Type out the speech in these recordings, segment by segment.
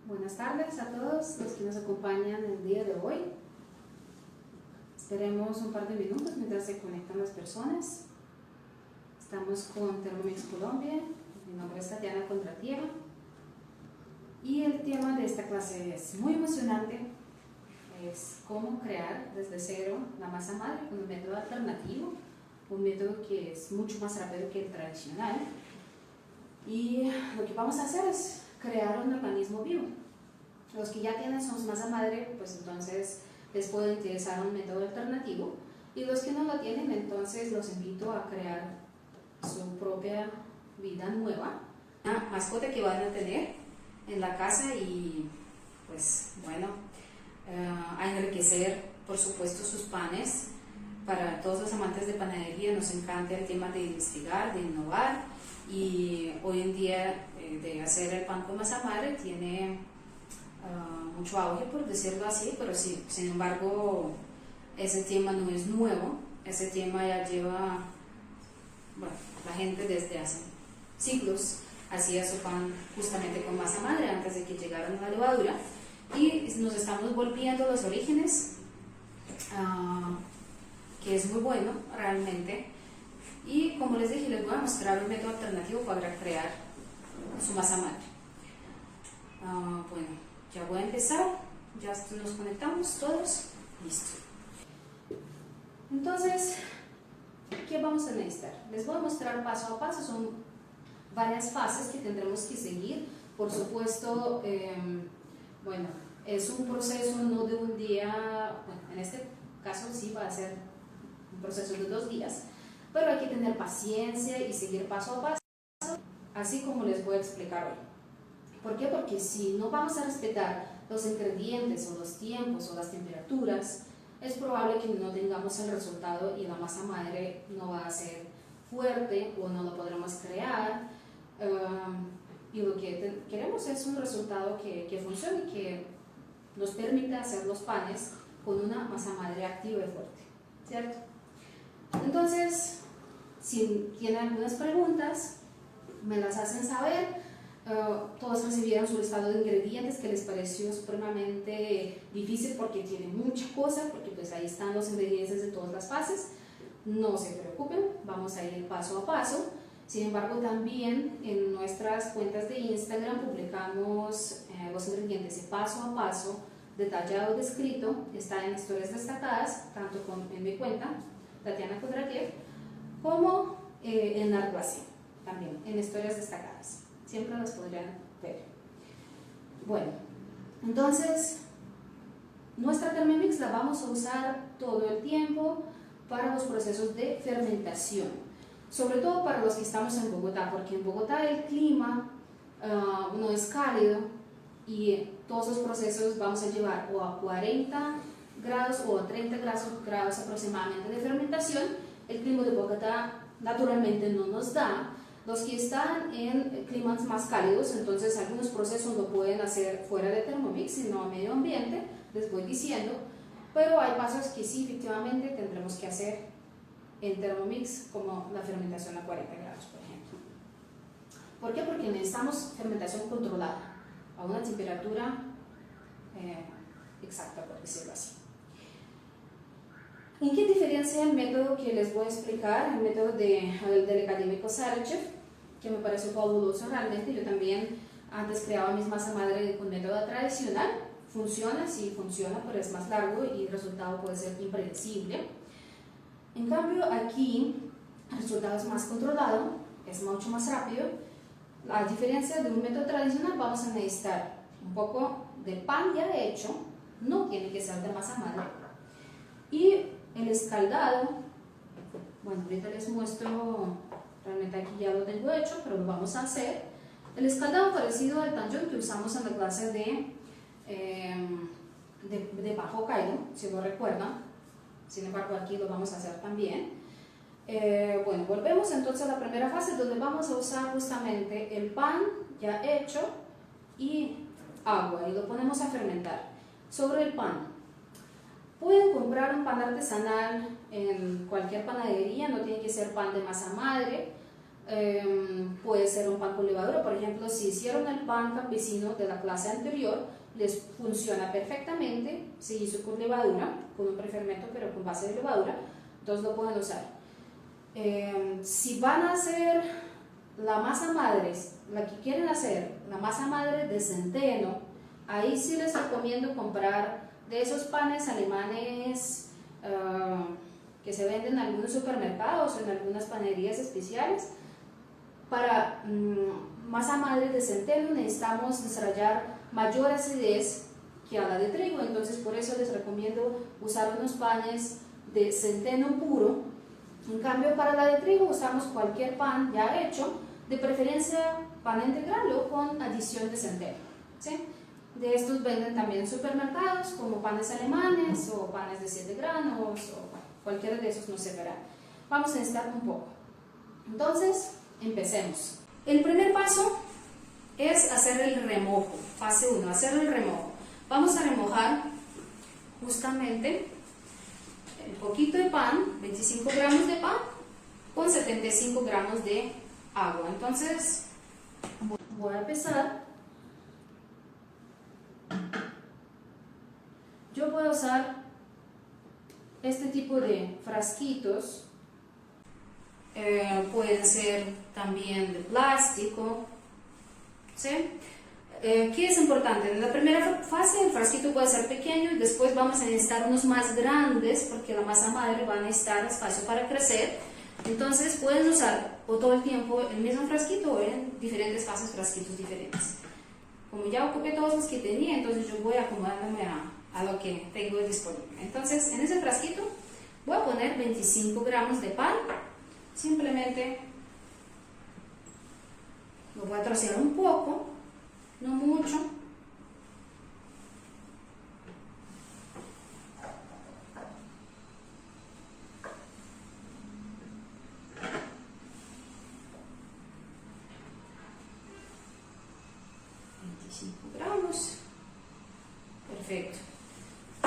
Buenas tardes a todos los que nos acompañan el día de hoy. Esperemos un par de minutos mientras se conectan las personas. Estamos con Thermomix Colombia. Mi nombre es Tatiana Kondratiev y el tema de esta clase es muy emocionante. Es cómo crear desde cero la masa madre con un método alternativo, un método que es mucho más rápido que el tradicional. Y lo que vamos a hacer es crear un organismo vivo. Los que ya tienen su masa madre, pues entonces les puede interesar un método alternativo, y los que no lo tienen, entonces los invito a crear su propia vida nueva, una mascota que van a tener en la casa y pues bueno, a enriquecer por supuesto sus panes. Para todos los amantes de panadería nos encanta el tema de investigar, de innovar, y hoy en día de hacer el pan con masa madre tiene mucho auge, por decirlo así, pero sí, sin embargo ese tema no es nuevo. Ese tema ya lleva, bueno, la gente desde hace siglos hacía su pan justamente con masa madre antes de que llegara la levadura, y nos estamos volviendo a los orígenes, que es muy bueno realmente. Y como les dije, les voy a mostrar un método alternativo para crear su masa madre. Bueno, ya voy a empezar, ya nos conectamos todos, listo. Entonces, ¿qué vamos a necesitar? Les voy a mostrar paso a paso, son varias fases que tendremos que seguir. Por supuesto, bueno, es un proceso no de un día, bueno, en este caso sí va a ser un proceso de 2 días, pero hay que tener paciencia y seguir paso a paso, así como les voy a explicar hoy. ¿Por qué? Porque si no vamos a respetar los ingredientes o los tiempos o las temperaturas, es probable que no tengamos el resultado y la masa madre no va a ser fuerte o no lo podremos crear. Y lo que queremos es un resultado que funcione y que nos permita hacer los panes con una masa madre activa y fuerte, ¿cierto? Entonces, si tienen algunas preguntas, me las hacen saber. Todos recibieron su listado de ingredientes, que les pareció supremamente difícil porque tiene mucha cosa, porque pues ahí están los ingredientes de todas las fases. No se preocupen, vamos a ir paso a paso. Sin embargo, también en nuestras cuentas de Instagram publicamos los ingredientes de paso a paso, detallado, descrito. Está en historias destacadas, tanto en mi cuenta, Tatiana Kondratiev, como en la clase, también en historias destacadas. Siempre las podrían ver. Bueno, entonces nuestra Thermomix la vamos a usar todo el tiempo para los procesos de fermentación, sobre todo para los que estamos en Bogotá, porque en Bogotá el clima no es cálido y todos los procesos vamos a llevar o a 40 grados o a 30 grados aproximadamente de fermentación. El clima de Bogotá naturalmente no nos da. Los que están en climas más cálidos, entonces algunos procesos lo pueden hacer fuera de Thermomix, sino a medio ambiente, les voy diciendo, pero hay pasos que sí efectivamente tendremos que hacer en Thermomix, como la fermentación a 40 grados, por ejemplo. ¿Por qué? Porque necesitamos fermentación controlada, a una temperatura exacta, por decirlo así. ¿En qué diferencia el método que les voy a explicar, el método del académico Sarachev, que me pareció fabuloso realmente? Yo también antes creaba mis masa madre con método tradicional. Funciona, sí funciona, pero es más largo y el resultado puede ser impredecible. En cambio aquí el resultado es más controlado, es mucho más rápido. A diferencia de un método tradicional, vamos a necesitar un poco de pan ya hecho, no tiene que ser de masa madre, y el escaldado. Bueno, ahorita les muestro, realmente aquí ya lo tengo hecho, pero lo vamos a hacer. El escaldado parecido al tanjón que usamos en la clase de pan Hokkaido, si lo recuerdan. Sin embargo, aquí lo vamos a hacer también. Bueno, volvemos entonces a la primera fase, donde vamos a usar justamente el pan ya hecho y agua, y lo ponemos a fermentar. Sobre el pan, pueden comprar un pan artesanal en cualquier panadería, no tiene que ser pan de masa madre. puede ser un pan con levadura. Por ejemplo, si hicieron el pan campesino de la clase anterior, les funciona perfectamente. Se hizo con levadura, con un prefermento pero con base de levadura, entonces lo pueden usar. Si van a hacer la masa madre, la que quieren hacer, la masa madre de centeno, ahí sí les recomiendo comprar de esos panes alemanes que se venden en algunos supermercados o en algunas panaderías especiales. Para masa madre de centeno necesitamos desarrollar mayor acidez que a la de trigo, entonces por eso les recomiendo usar unos panes de centeno puro. En cambio, para la de trigo usamos cualquier pan ya hecho, de preferencia pan integral o con adición de centeno, ¿sí? De estos venden también en supermercados como panes alemanes o panes de 7 granos o bueno, cualquiera de esos nos servirá. Vamos a necesitar un poco. Entonces, empecemos. El primer paso es hacer el remojo. Fase 1, hacer el remojo. Vamos a remojar justamente el poquito de pan, 25 gramos de pan con 75 gramos de agua. Entonces, voy a empezar. Yo voy a usar este tipo de frasquitos, pueden ser también de plástico, ¿sí? ¿Qué es importante? En la primera fase el frasquito puede ser pequeño y después vamos a necesitar unos más grandes porque la masa madre va a necesitar espacio para crecer. Entonces pueden usar o todo el tiempo el mismo frasquito o en diferentes fases frasquitos diferentes. Como ya ocupé todos los que tenía, entonces yo voy acomodándome a lo que tengo disponible. Entonces en ese frasquito voy a poner 25 gramos de pan. Simplemente lo voy a trocear un poco, no mucho. Gramos. Perfecto.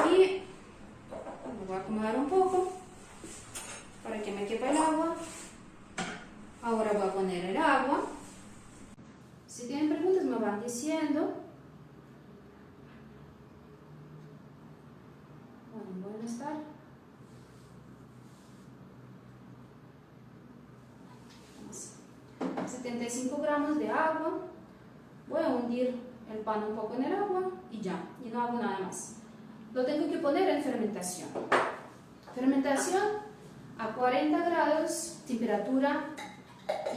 Y lo voy a acomodar un poco para que me quepa el agua. Ahora voy a poner el agua. Si tienen preguntas me van diciendo. Bueno, voy a estar. 75 gramos de agua. Voy a hundir el pan un poco en el agua y ya, y no hago nada más. Lo tengo que poner en fermentación. Fermentación a 40 grados, temperatura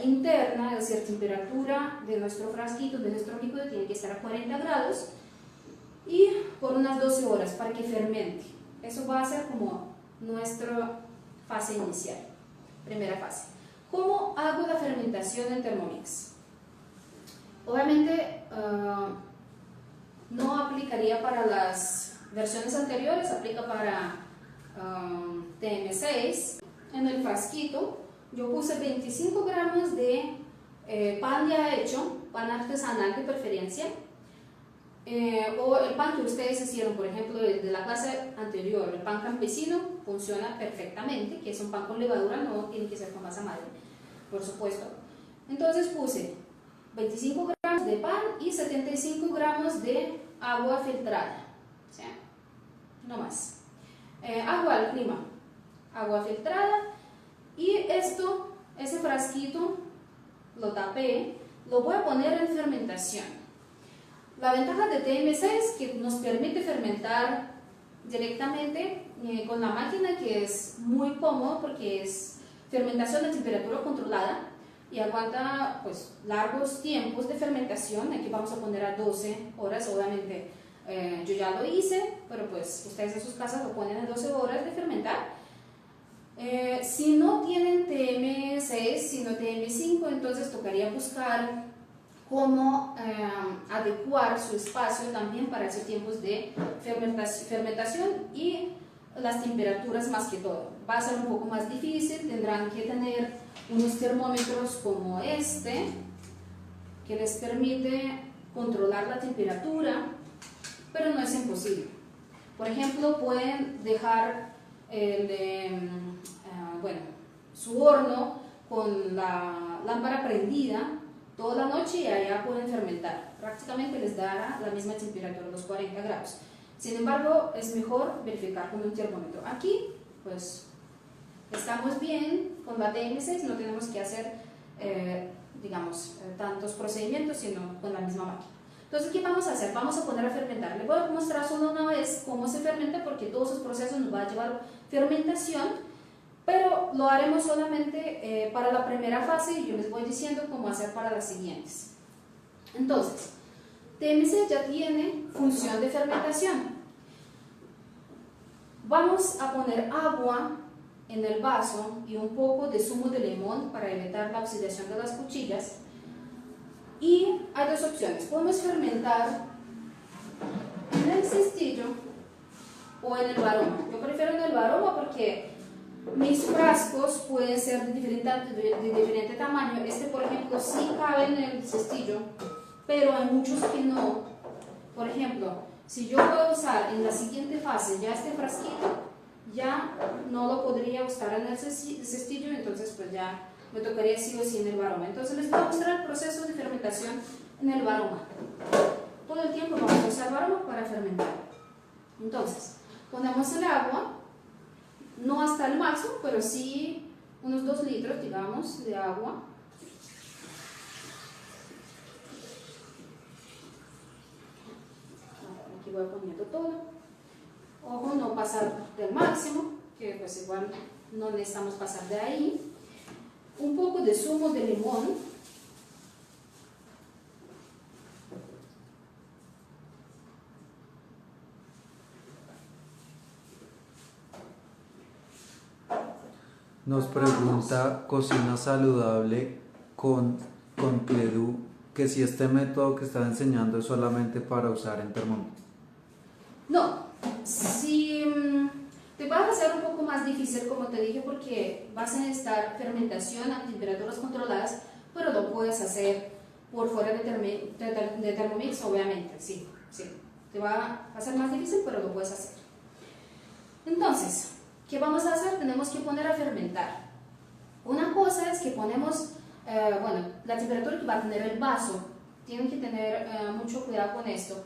interna, es decir, temperatura de nuestro frasquito, de nuestro líquido, tiene que estar a 40 grados y por unas 12 horas para que fermente. Eso va a ser como nuestra fase inicial, primera fase. ¿Cómo hago la fermentación en Thermomix? Obviamente no aplicaría para las versiones anteriores, aplica para TM6. En el frasquito yo puse 25 gramos de pan ya hecho, pan artesanal de preferencia, o el pan que ustedes hicieron, por ejemplo, de la clase anterior, el pan campesino, funciona perfectamente, que es un pan con levadura, no tiene que ser con masa madre, por supuesto. Entonces puse 25 gramos de pan y 75 gramos de agua filtrada, ¿sí? No más. Agua al clima, agua filtrada, y ese frasquito lo tapé, lo voy a poner en fermentación. La ventaja de TM6 es que nos permite fermentar directamente con la máquina, que es muy cómodo porque es fermentación a temperatura controlada y aguanta pues largos tiempos de fermentación. Aquí vamos a poner a 12 horas, obviamente yo ya lo hice, pero pues ustedes en sus casas lo ponen a 12 horas de fermentar. Si no tienen TM6, sino TM5, entonces tocaría buscar cómo adecuar su espacio también para esos tiempos de fermentación y las temperaturas más que todo. Va a ser un poco más difícil, tendrán que tener unos termómetros como este, que les permite controlar la temperatura, pero no es imposible. Por ejemplo, pueden dejar su horno con la lámpara prendida toda la noche y allá pueden fermentar. Prácticamente les dará la misma temperatura, los 40 grados. Sin embargo, es mejor verificar con un termómetro. Aquí, pues, estamos bien con la DM6, no tenemos que hacer, tantos procedimientos, sino con la misma máquina. Entonces, ¿qué vamos a hacer? Vamos a poner a fermentar. Les voy a mostrar solo una vez cómo se fermenta, porque todos esos procesos nos va a llevar fermentación, pero lo haremos solamente para la primera fase y yo les voy diciendo cómo hacer para las siguientes. Entonces, TMC ya tiene función de fermentación. Vamos a poner agua en el vaso y un poco de zumo de limón para evitar la oxidación de las cuchillas. Y hay dos opciones. Podemos fermentar en el cestillo o en el varoma. Yo prefiero en el varoma porque mis frascos pueden ser de diferente tamaño. Este, por ejemplo, sí cabe en el cestillo, pero hay muchos que no. Por ejemplo, si yo voy a usar en la siguiente fase ya este frasquito, ya no lo podría usar en el cestillo, entonces pues ya me tocaría sí o sí en el varoma. Entonces les voy a mostrar el proceso de fermentación en el varoma. Todo el tiempo vamos a usar varoma para fermentar. Entonces, ponemos el agua, no hasta el máximo, pero sí unos 2 litros, digamos, de agua. Aquí voy poniendo todo. Ojo, no pasar del máximo, que pues igual no necesitamos pasar de ahí. Un poco de zumo de limón. Nos pregunta Cocina Saludable con Pledu que si este método que está enseñando es solamente para usar en Thermomix. No, si te va a ser un poco más difícil, como te dije, porque vas a necesitar fermentación a temperaturas controladas, pero lo puedes hacer por fuera de Thermomix, obviamente, sí. Te va a ser más difícil, pero lo puedes hacer. Entonces, ¿qué vamos a hacer? Tenemos que poner a fermentar. Una cosa es que ponemos, la temperatura que va a tener el vaso, tienen que tener mucho cuidado con esto.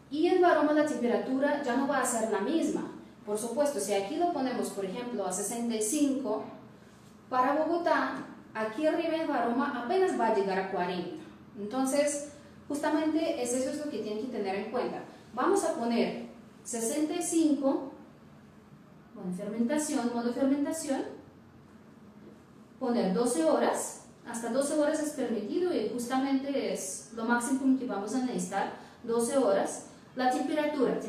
Y el varoma, la temperatura ya no va a ser la misma. Por supuesto, si aquí lo ponemos, por ejemplo, a 65, para Bogotá, aquí arriba el varoma apenas va a llegar a 40. Entonces, justamente eso es lo que tienen que tener en cuenta. Vamos a poner 65, modo fermentación, poner 12 horas, hasta 12 horas es permitido y justamente es lo máximo que vamos a necesitar, 12 horas. La temperatura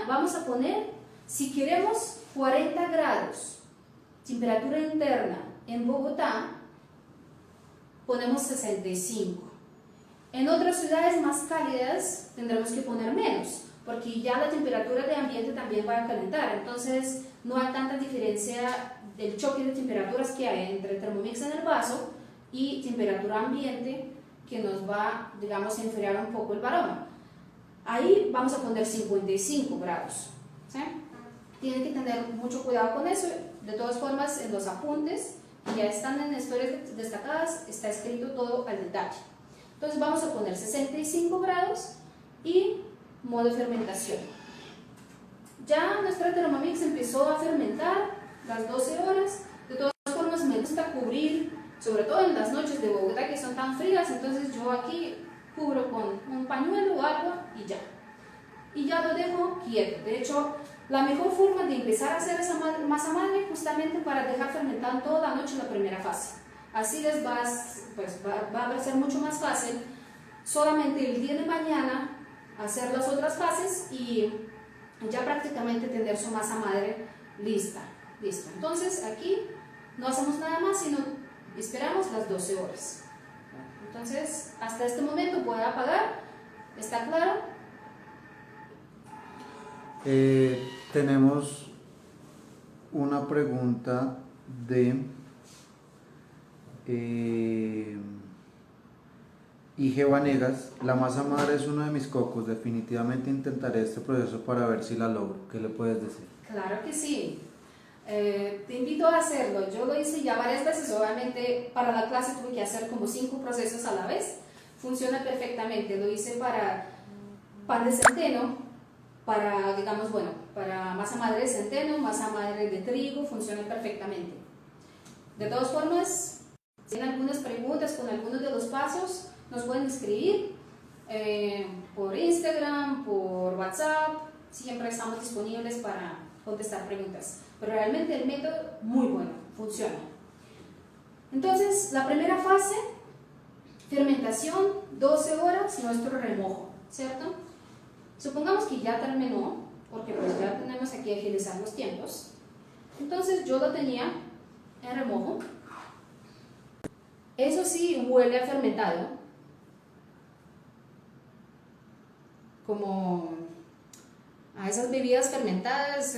vamos a poner, si queremos 40 grados, temperatura interna en Bogotá, ponemos 65. En otras ciudades más cálidas tendremos que poner menos, porque ya la temperatura de ambiente también va a calentar, entonces no hay tanta diferencia del choque de temperaturas que hay entre el Thermomix en el vaso y temperatura ambiente que nos va, digamos, a enfriar un poco el varoma. Ahí vamos a poner 55 grados. ¿Sí? Tienen que tener mucho cuidado con eso. De todas formas, en los apuntes que ya están en historias destacadas, está escrito todo al detalle. Entonces vamos a poner 65 grados y modo fermentación. Ya nuestra Thermomix empezó a fermentar las 12 horas. De todas formas, me gusta cubrir, sobre todo en las noches de Bogotá que son tan frías, entonces yo aquí cubro con un pañuelo o agua y ya. Y ya lo dejo quieto. De hecho, la mejor forma de empezar a hacer esa masa madre justamente para dejar fermentar toda la noche la primera fase. Así les va a ser mucho más fácil solamente el día de mañana hacer las otras fases y ya prácticamente tener su masa madre lista. Entonces aquí no hacemos nada más, sino esperamos las 12 horas. Entonces, hasta este momento puedo apagar. ¿Está claro? Tenemos una pregunta de IG Vanegas. La masa madre es uno de mis cocos. Definitivamente intentaré este proceso para ver si la logro. ¿Qué le puedes decir? Claro que sí. Te invito a hacerlo. Yo lo hice ya varias veces, obviamente para la clase tuve que hacer como 5 procesos a la vez. Funciona perfectamente. Lo hice para pan de centeno, para, digamos, bueno, para masa madre de centeno, masa madre de trigo, funciona perfectamente. De todas formas, si tienen algunas preguntas con algunos de los pasos, nos pueden escribir por Instagram, por WhatsApp. Siempre estamos disponibles para contestar preguntas. Pero realmente el método muy bueno, funciona. Entonces, la primera fase, fermentación, 12 horas, nuestro remojo, ¿cierto? Supongamos que ya terminó, porque pues ya tenemos aquí que agilizar los tiempos. Entonces yo lo tenía en remojo. Eso sí huele a fermentado, como a esas bebidas fermentadas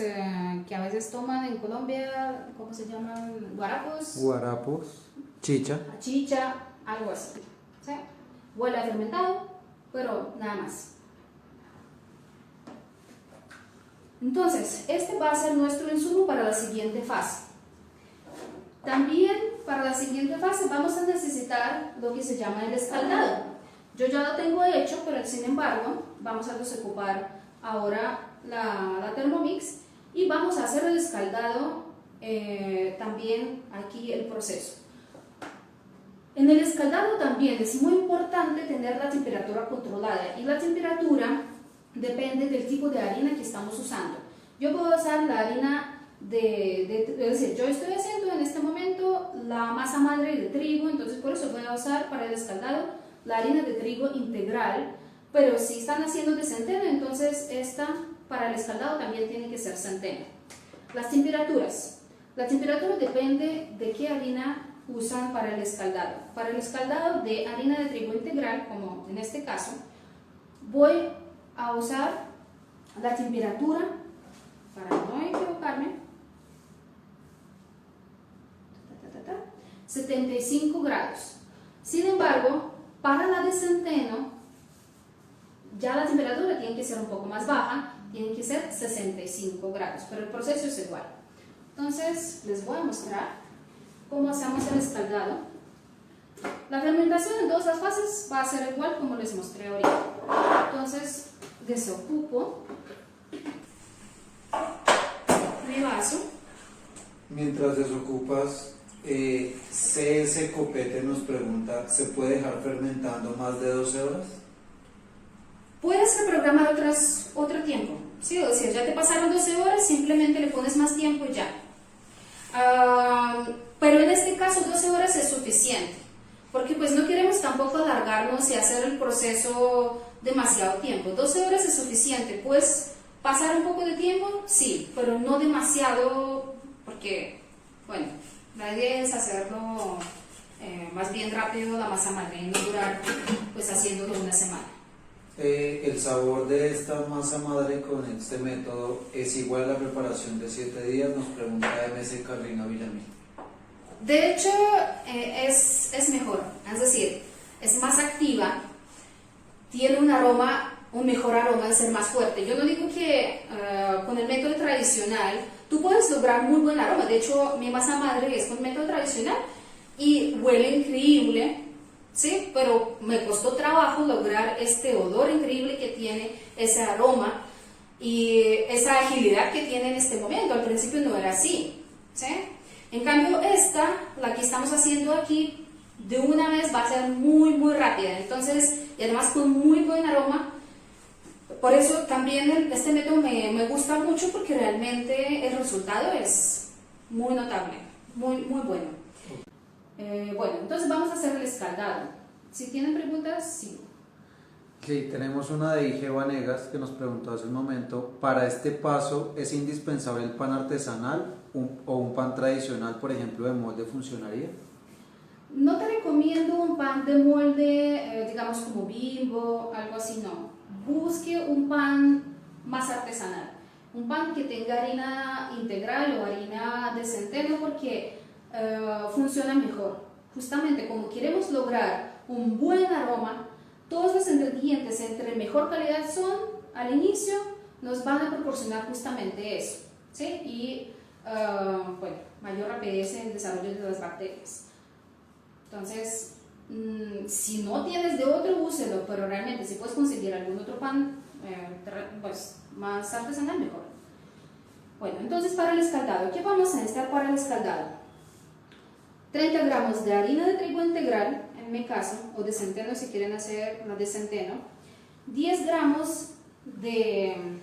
que a veces toman en Colombia, ¿cómo se llaman? Guarapos. Guarapos, chicha. Chicha, algo así. ¿Sí? Huele a fermentado, pero nada más. Entonces, este va a ser nuestro insumo para la siguiente fase. También para la siguiente fase vamos a necesitar lo que se llama el escaldado. Yo ya lo tengo hecho, pero sin embargo vamos a desocupar ahora la Thermomix y vamos a hacer el escaldado también aquí el proceso. En el escaldado también es muy importante tener la temperatura controlada y la temperatura depende del tipo de harina que estamos usando. Yo puedo usar la harina es decir, yo estoy haciendo en este momento la masa madre de trigo, entonces por eso voy a usar para el escaldado la harina de trigo integral, pero si están haciendo de centeno, entonces esta para el escaldado también tiene que ser centeno. Las temperaturas. La temperatura depende de qué harina usan para el escaldado. Para el escaldado de harina de trigo integral, como en este caso, voy a usar la temperatura, para no equivocarme, 75 grados. Sin embargo, para la de centeno, ya la temperatura tiene que ser un poco más baja, tiene que ser 65 grados, pero el proceso es igual. Entonces, les voy a mostrar cómo hacemos el escaldado. La fermentación en todas las fases va a ser igual como les mostré ahorita. Entonces, desocupo mi vaso. Mientras desocupas, CS Copete nos pregunta, ¿se puede dejar fermentando más de 12 horas? Puedes reprogramar otro tiempo, ¿sí? O sea, ya te pasaron 12 horas, simplemente le pones más tiempo y ya. Pero en este caso 12 horas es suficiente, porque pues no queremos tampoco alargarnos y hacer el proceso demasiado tiempo. 12 horas es suficiente, pues pasar un poco de tiempo, sí, pero no demasiado, porque, bueno, la idea es hacerlo más bien rápido la masa madre y no durar pues haciéndolo una semana. El sabor de esta masa madre con este método es igual a la preparación de 7 días, nos pregunta MS Carlina Villamil. De hecho, es mejor, es decir, es más activa, tiene un mejor aroma de ser más fuerte. Yo no digo que con el método tradicional tú puedes lograr muy buen aroma. De hecho, mi masa madre es con método tradicional y huele increíble, ¿sí? Pero me costó trabajo lograr este olor increíble que tiene, ese aroma y esa agilidad que tiene en este momento. Al principio no era así, ¿sí? En cambio esta, la que estamos haciendo aquí, de una vez va a ser muy muy rápida, entonces, y además con muy buen aroma. Por eso también este método me gusta mucho, porque realmente el resultado es muy notable, muy bueno. Bueno, entonces vamos a hacer el escaldado. Si tienen preguntas, sí. Sí, tenemos una de IG Vanegas que nos preguntó hace un momento, ¿para este paso es indispensable el pan artesanal o un pan tradicional, por ejemplo, de molde funcionaría? No te recomiendo un pan de molde, digamos como Bimbo, algo así, no. Busque un pan más artesanal, un pan que tenga harina integral o harina de centeno, porque funciona mejor. Justamente como queremos lograr un buen aroma, todos los ingredientes entre mejor calidad son, al inicio, nos van a proporcionar justamente eso, ¿sí? Y bueno, mayor rapidez en el desarrollo de las bacterias. Entonces, si no tienes de otro, úselo, pero realmente si puedes conseguir algún otro pan pues más artesanal, mejor. Bueno, entonces para el escaldado, ¿qué vamos a necesitar para el escaldado? 30 gramos de harina de trigo integral, en mi caso, o de centeno si quieren hacer la de centeno, 10 gramos de,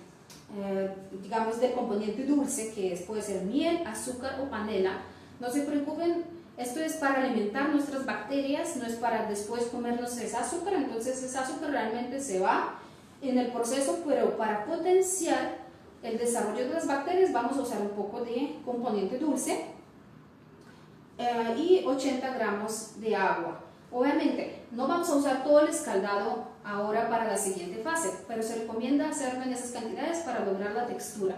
digamos, del componente dulce, que puede ser miel, azúcar o panela. No se preocupen, esto es para alimentar nuestras bacterias, no es para después comernos ese azúcar, entonces ese azúcar realmente se va en el proceso, pero para potenciar el desarrollo de las bacterias vamos a usar un poco de componente dulce. Y 80 gramos de agua. Obviamente no vamos a usar todo el escaldado ahora para la siguiente fase, pero se recomienda hacerlo en esas cantidades para lograr la textura.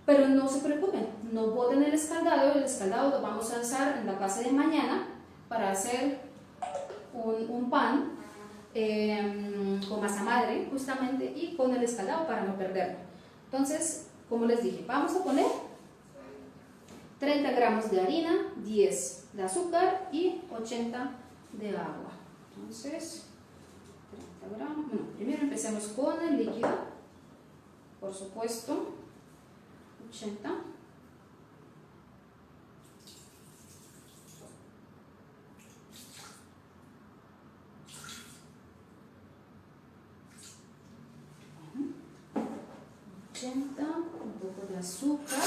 Pero no se preocupen, no boten el escaldado lo vamos a usar en la fase de mañana para hacer un pan con masa madre justamente, y con el escaldado para no perderlo. Entonces, como les dije, vamos a poner 30 gramos de harina, 10 de azúcar y 80 de agua. Entonces, 30 gramos. Bueno, primero empecemos con el líquido, por supuesto, 80. Un poco de azúcar.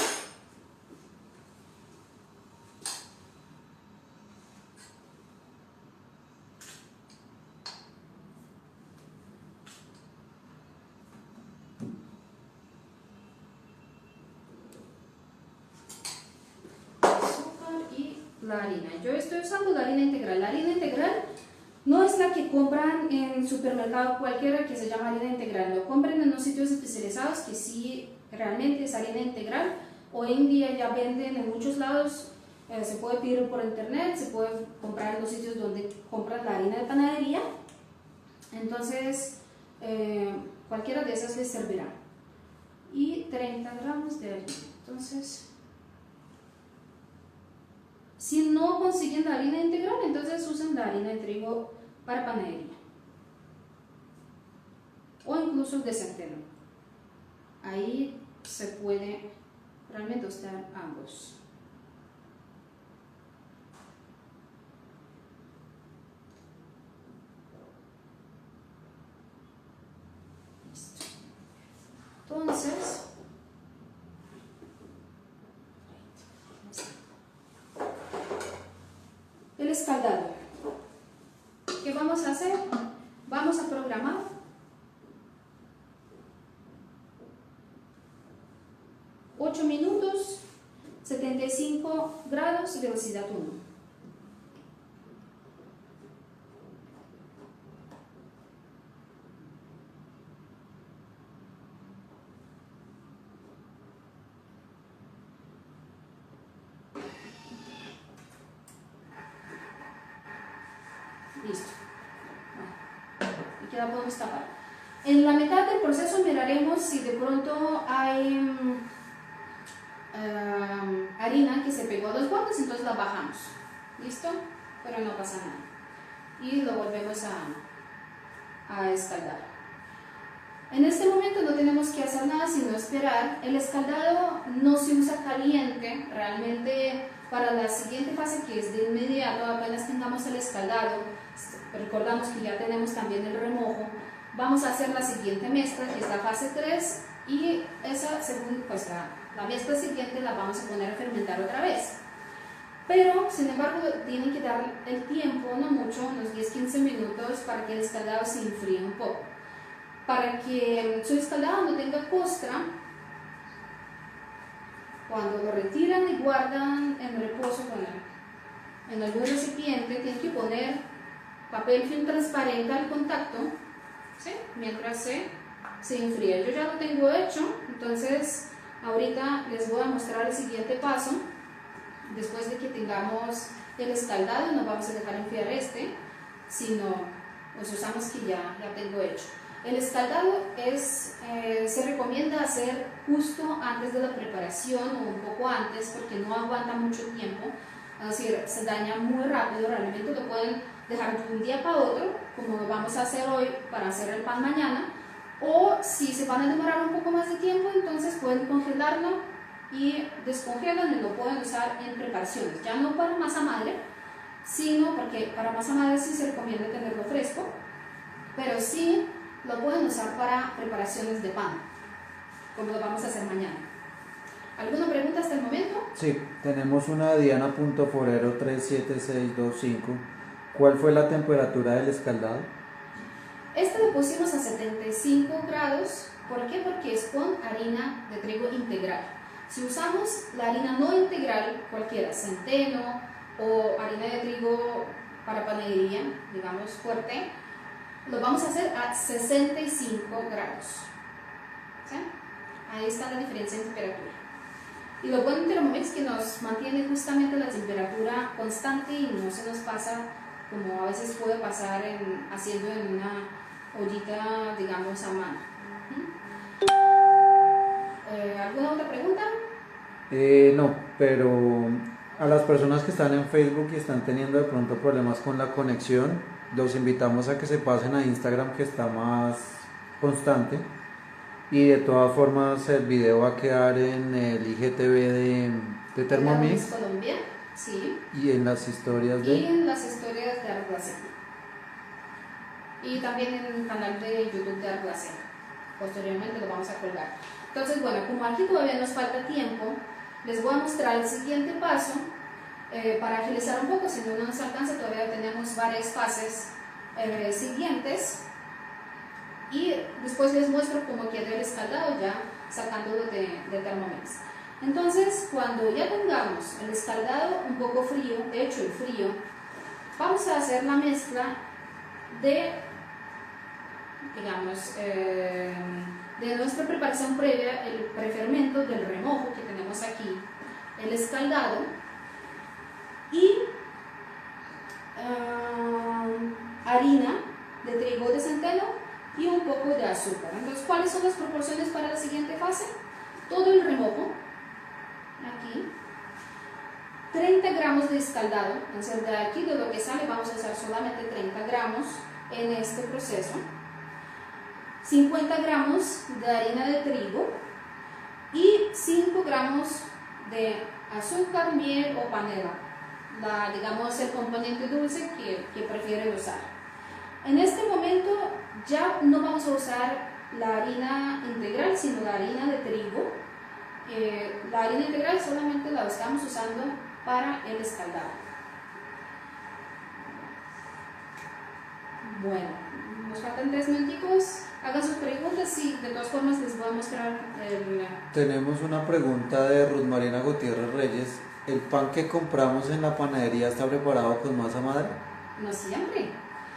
La harina. Yo estoy usando la harina integral. La harina integral no es la que compran en supermercado cualquiera, que se llama harina integral. Lo compran en unos sitios especializados que sí realmente es harina integral. Hoy en día ya venden en muchos lados, se puede pedir por internet, se puede comprar en los sitios donde compran la harina de panadería. Entonces, cualquiera de esas les servirá. Y 30 gramos de harina. Entonces, si no consiguen la harina integral, entonces usen la harina de trigo para panadería o incluso de centeno. Ahí se puede realmente usar ambos. Listo. Entonces, el escaldado. ¿Qué vamos a hacer? Vamos a programar $8 minutos, 75 grados, velocidad 1. Listo. Bueno, aquí la podemos tapar. En la mitad del proceso miraremos si de pronto hay harina que se pegó a los bordes, entonces la bajamos. ¿Listo? Pero no pasa nada. Y lo volvemos a escaldar. En este momento no tenemos que hacer nada sino esperar. El escaldado no se usa caliente, realmente para la siguiente fase, que es de inmediato, apenas tengamos el escaldado, recordamos que ya tenemos también el remojo, vamos a hacer la siguiente mezcla, que es la fase 3, y esa, según pues la mezcla siguiente, la vamos a poner a fermentar otra vez. Pero, sin embargo, tienen que dar el tiempo, no mucho, unos 10-15 minutos, para que el escaldado se enfríe un poco. Para que su escaldado no tenga costra, cuando lo retiran y guardan en reposo en algún recipiente, tienen que poner papel film transparente al contacto, ¿sí? Mientras se enfría. Yo ya lo tengo hecho, entonces ahorita les voy a mostrar el siguiente paso. Después de que tengamos el escaldado, no vamos a dejar enfriar sino pues usamos que ya tengo hecho. El escaldado se recomienda hacer justo antes de la preparación o un poco antes porque no aguanta mucho tiempo, es decir, se daña muy rápido, realmente lo pueden dejar de un día para otro, como lo vamos a hacer hoy para hacer el pan mañana, o si se van a demorar un poco más de tiempo, entonces pueden congelarlo y descongelan y lo pueden usar en preparaciones, ya no para masa madre, sino porque para masa madre sí se recomienda tenerlo fresco, pero sí lo pueden usar para preparaciones de pan, como lo vamos a hacer mañana. ¿Alguna pregunta hasta el momento? Sí, tenemos una de Diana.forero37625. ¿Cuál fue la temperatura del escaldado? Este lo pusimos a 75 grados. ¿Por qué? Porque es con harina de trigo integral. Si usamos la harina no integral, cualquiera, centeno o harina de trigo para panadería, digamos fuerte, lo vamos a hacer a 65 grados. ¿Sí? Ahí está la diferencia en temperatura. Y lo bueno de Thermomix es que nos mantiene justamente la temperatura constante y no se nos pasa como a veces puede pasar haciendo en una ollita, digamos, a mano. ¿Alguna otra pregunta? No, pero a las personas que están en Facebook y están teniendo de pronto problemas con la conexión, los invitamos a que se pasen a Instagram, que está más constante. Y de todas formas el video va a quedar en el IGTV de Thermomix Colombia, sí. Y en las historias Y en las historias de Arglacén. Y también en el canal de YouTube de Arglacén. Posteriormente lo vamos a colgar. Entonces, bueno, como aquí todavía nos falta tiempo, les voy a mostrar el siguiente paso para agilizar un poco. Si no nos alcanza, todavía tenemos varias fases siguientes. Y después les muestro cómo queda el escaldado ya sacándolo de Thermomix. Entonces, cuando ya tengamos el escaldado un poco frío, hecho y frío, vamos a hacer la mezcla de, digamos, de nuestra preparación previa, el prefermento del remojo que tenemos aquí, el escaldado y harina de trigo de centeno y un poco de azúcar. Entonces, ¿cuáles son las proporciones para la siguiente fase? Todo el remojo, aquí, 30 gramos de escaldado, entonces de aquí de lo que sale vamos a usar solamente 30 gramos en este proceso, 50 gramos de harina de trigo y 5 gramos de azúcar, miel o panela, digamos el componente dulce que prefieren usar. En este momento ya no vamos a usar la harina integral, sino la harina de trigo. La harina integral solamente la estamos usando para el escaldado. Bueno, nos faltan 3 minutos. Hagan sus preguntas y de todas formas les voy a mostrar Tenemos una pregunta de Ruth Marina Gutiérrez Reyes. ¿El pan que compramos en la panadería está preparado con masa madre? No siempre.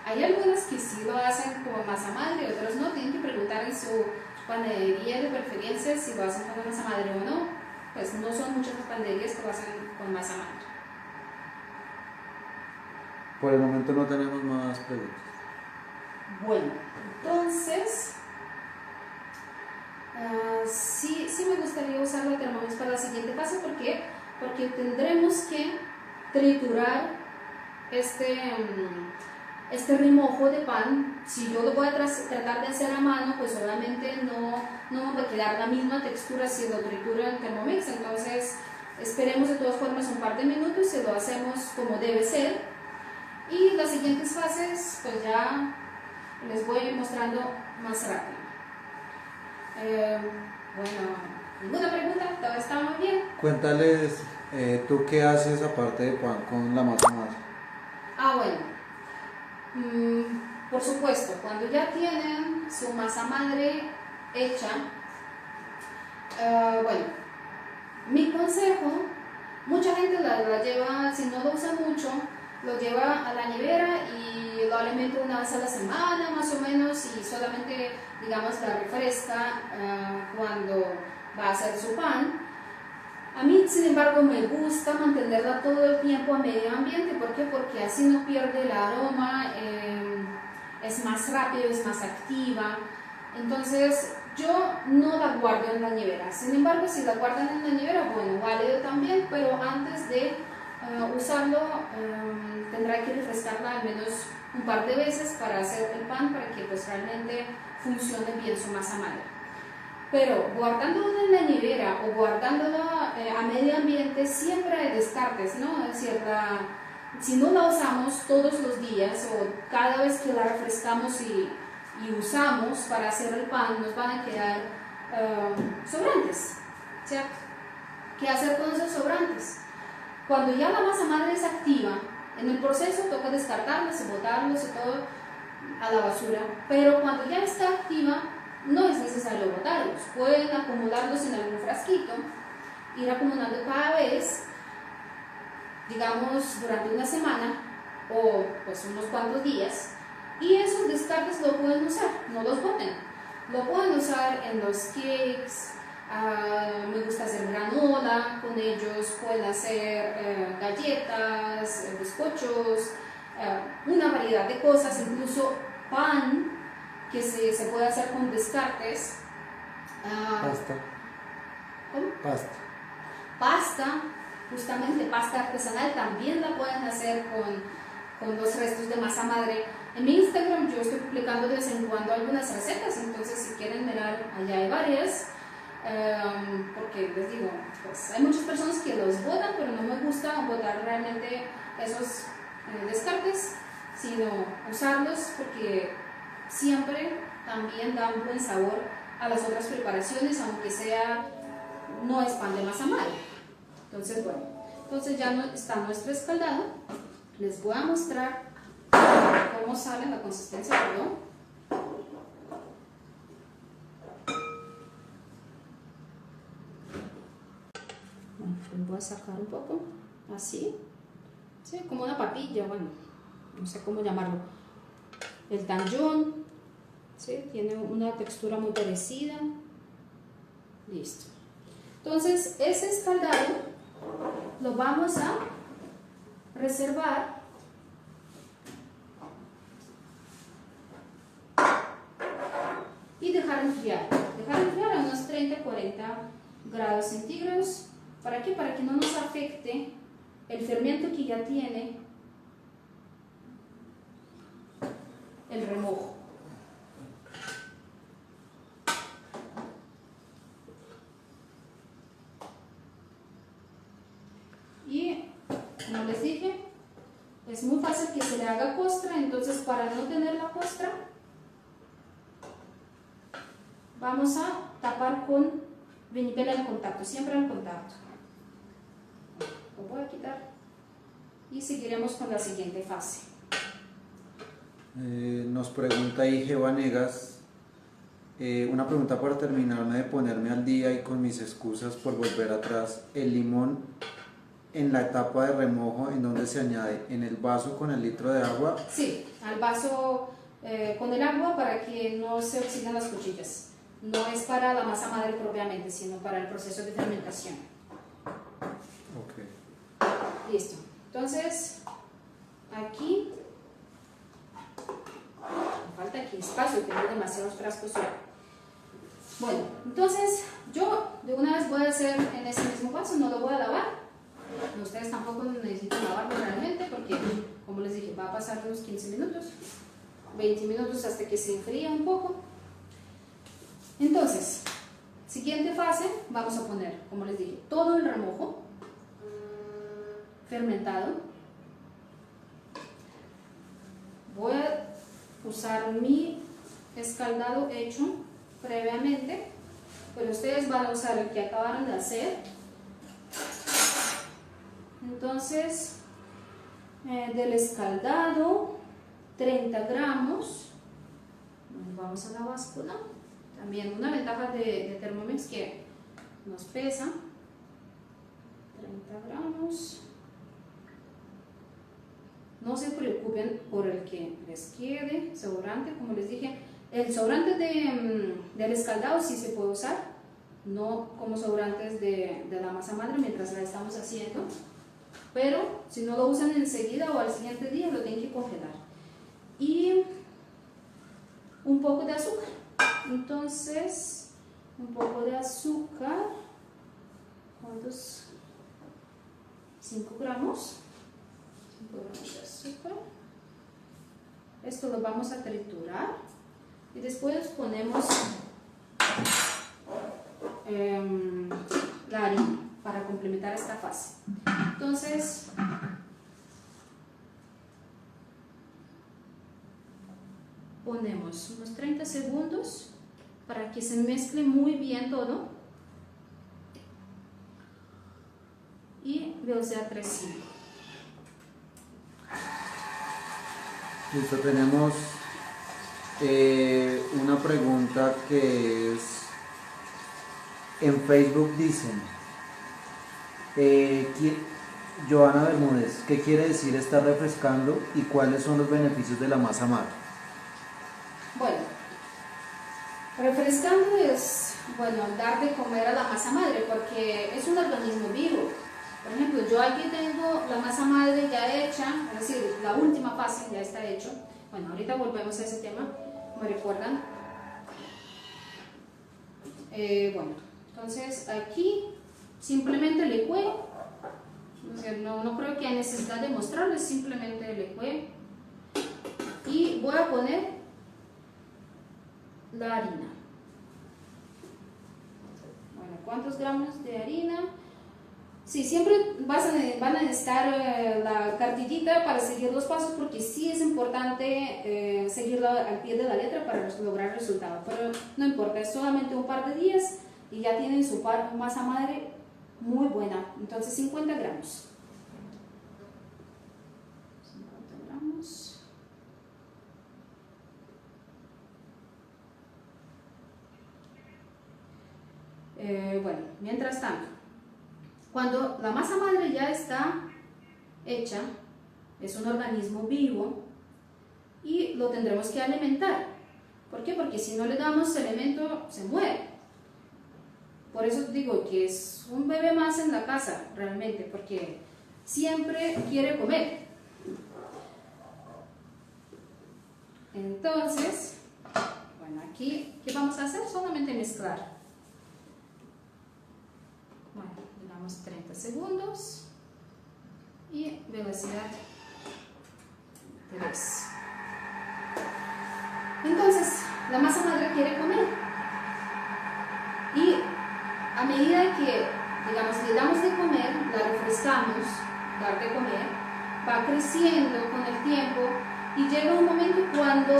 Hay algunas que sí lo hacen como masa madre, otras no. Tienen que preguntar en su panadería de preferencia si lo hacen con masa madre o no. Pues no son muchas las panaderías que lo hacen con masa madre. Por el momento no tenemos más preguntas. Bueno, entonces sí me gustaría usar la Thermomix para la siguiente fase. ¿Por qué? Porque tendremos que triturar este remojo de pan. Si yo lo voy a tratar de hacer a mano, pues obviamente no va a quedar la misma textura si lo trituro en Thermomix. Entonces esperemos de todas formas un par de minutos y lo hacemos como debe ser. Y las siguientes fases pues ya les voy a ir mostrando más rápido. Bueno, ¿ninguna pregunta? ¿Todo está muy bien? Cuéntales, ¿tú qué haces aparte de pan con la masa madre? Bueno, por supuesto, cuando ya tienen su masa madre hecha, bueno, mi consejo, mucha gente la lleva, si no lo usa mucho, lo lleva a la nevera y lo alimenta una vez a la semana más o menos y solamente, digamos, la refresca cuando va a hacer su pan. A mí, sin embargo, me gusta mantenerla todo el tiempo a medio ambiente. ¿Por qué? Porque así no pierde el aroma es más rápido, es más activa. Entonces yo no la guardo en la nevera. Sin embargo, si la guardan en la nevera, bueno, válido también, pero antes de usarlo tendrá que refrescarla al menos un par de veces para hacer el pan, para que pues realmente funcione bien su masa madre. Pero guardándola en la nevera o guardándola a medio ambiente, siempre hay descartes, ¿no? Es decir, si no la usamos todos los días o cada vez que la refrescamos y usamos para hacer el pan, nos van a quedar sobrantes. O sea, ¿qué hacer con esos sobrantes? Cuando ya la masa madre es activa, en el proceso toca descartarlos y botarlos y todo a la basura, pero cuando ya está activa, no es necesario botarlos. Pueden acumularlos en algún frasquito, ir acumulando cada vez, digamos durante una semana o pues unos cuantos días, y esos descartes lo pueden usar, no los boten. Lo pueden usar en los cakes, me gusta hacer granola con ellos, pueden hacer galletas, bizcochos, una variedad de cosas, incluso pan que se puede hacer con descartes. Pasta. ¿Cómo? Pasta. Pasta, justamente pasta artesanal, también la pueden hacer con los restos de masa madre. En mi Instagram yo estoy publicando de vez en cuando algunas recetas, entonces si quieren mirar, allá hay varias. Porque les digo, pues hay muchas personas que los botan, pero no me gusta botar realmente esos descartes, sino usarlos porque siempre también da un buen sabor a las otras preparaciones, aunque sea, no es pan de masa madre. Entonces bueno, entonces ya no está nuestro escaldado. Les voy a mostrar cómo sale la consistencia, perdón. Bueno, voy a sacar un poco, así, ¿sí? Como una papilla, bueno, no sé cómo llamarlo. El tanjón, ¿sí? Tiene una textura muy parecida. Listo. Entonces, ese escaldado lo vamos a reservar y dejar enfriar. Dejar enfriar a unos 30-40 grados centígrados. ¿Para qué? Para que no nos afecte el fermento que ya tiene el remojo. Y como les dije, es muy fácil que se le haga costra, entonces para no tener la costra vamos a tapar con vinipel al contacto, siempre al contacto. Lo voy a quitar y seguiremos con la siguiente fase. Nos pregunta Ige Vanegas, una pregunta para terminarme de ponerme al día y con mis excusas por volver atrás. El limón en la etapa de remojo, ¿en dónde se añade? ¿En el vaso con el litro de agua? Sí, al vaso con el agua para que no se oxiden las cuchillas. No es para la masa madre propiamente, sino para el proceso de fermentación. Ok. Listo. Entonces, aquí, me falta aquí espacio, tengo demasiados frascos. Bueno, entonces yo de una vez voy a hacer en ese mismo vaso, no lo voy a lavar. Ustedes tampoco necesitan lavarlo realmente porque, como les dije, va a pasar unos 15 minutos, 20 minutos hasta que se enfríe un poco. Entonces, siguiente fase, vamos a poner, como les dije, todo el remojo fermentado. Voy a usar mi escaldado hecho previamente, pero ustedes van a usar el que acabaron de hacer. Entonces, del escaldado, 30 gramos, vamos a la báscula. También una ventaja de Thermomix que nos pesa, 30 gramos. No se preocupen por el que les quede sobrante, como les dije, el sobrante del escaldado sí se puede usar, no como sobrantes de la masa madre mientras la estamos haciendo, pero si no lo usan enseguida o al siguiente día lo tienen que congelar. Y un poco de azúcar. Entonces, un poco de azúcar, ¿cuántos? 5 gramos. 5 gramos de azúcar. Esto lo vamos a triturar y después ponemos la harina para complementar esta fase. Entonces, ponemos unos 30 segundos para que se mezcle muy bien todo y velocidad 3.5. Listo, tenemos una pregunta que es, en Facebook dicen, Joana Bermúdez, ¿qué quiere decir estar refrescando y cuáles son los beneficios de la masa madre? Bueno, refrescando es, bueno, dar de comer a la masa madre porque es un organismo vivo. Por ejemplo, yo aquí tengo la masa madre ya hecha, es decir, la última fase ya está hecho. Bueno, ahorita volvemos a ese tema, ¿me recuerdan? Bueno, entonces aquí simplemente licué, o sea, no creo que haya necesidad de mostrarles, simplemente licué y voy a poner la harina. Bueno, ¿cuántos gramos de harina? Sí, siempre van a necesitar la cartillita para seguir los pasos porque sí es importante seguirlo al pie de la letra para lograr el resultado, pero no importa, es solamente un par de días y ya tienen su masa madre muy buena. Entonces 50 gramos. 50 gramos. Bueno, mientras tanto, cuando la masa madre ya está hecha, es un organismo vivo y lo tendremos que alimentar. ¿Por qué? Porque si no le damos alimento, se muere. Por eso digo que es un bebé más en la casa, realmente, porque siempre quiere comer. Entonces, bueno, aquí, ¿qué vamos a hacer? Solamente mezclar. Bueno, le damos 30 segundos y velocidad 3. Entonces, la masa madre quiere comer y a medida que, digamos, le damos de comer, la refrescamos, dar de comer, va creciendo con el tiempo y llega un momento cuando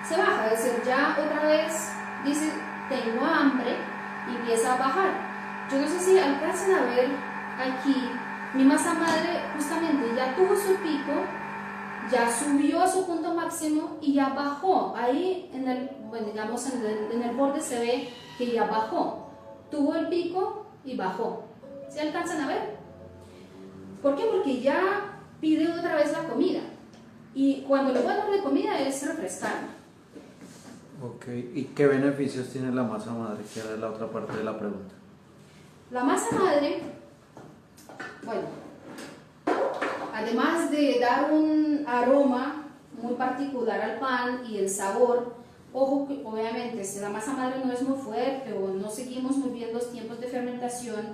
se baja, es decir, ya otra vez dice, tengo hambre y empieza a bajar. Yo no sé si alcanzan a ver aquí, mi masa madre justamente ya tuvo su pico, ya subió a su punto máximo y ya bajó. Ahí en el, bueno, digamos en el borde se ve que ya bajó. Tuvo el pico y bajó. ¿Se alcanzan a ver? ¿Por qué? Porque ya pide otra vez la comida. Y cuando le voy a dar de comida es refrescarme. Ok, ¿y qué beneficios tiene la masa madre? Que era la otra parte de la pregunta. La masa madre, bueno, además de dar un aroma muy particular al pan y el sabor, ojo que obviamente si la masa madre no es muy fuerte o no seguimos muy bien los tiempos de fermentación,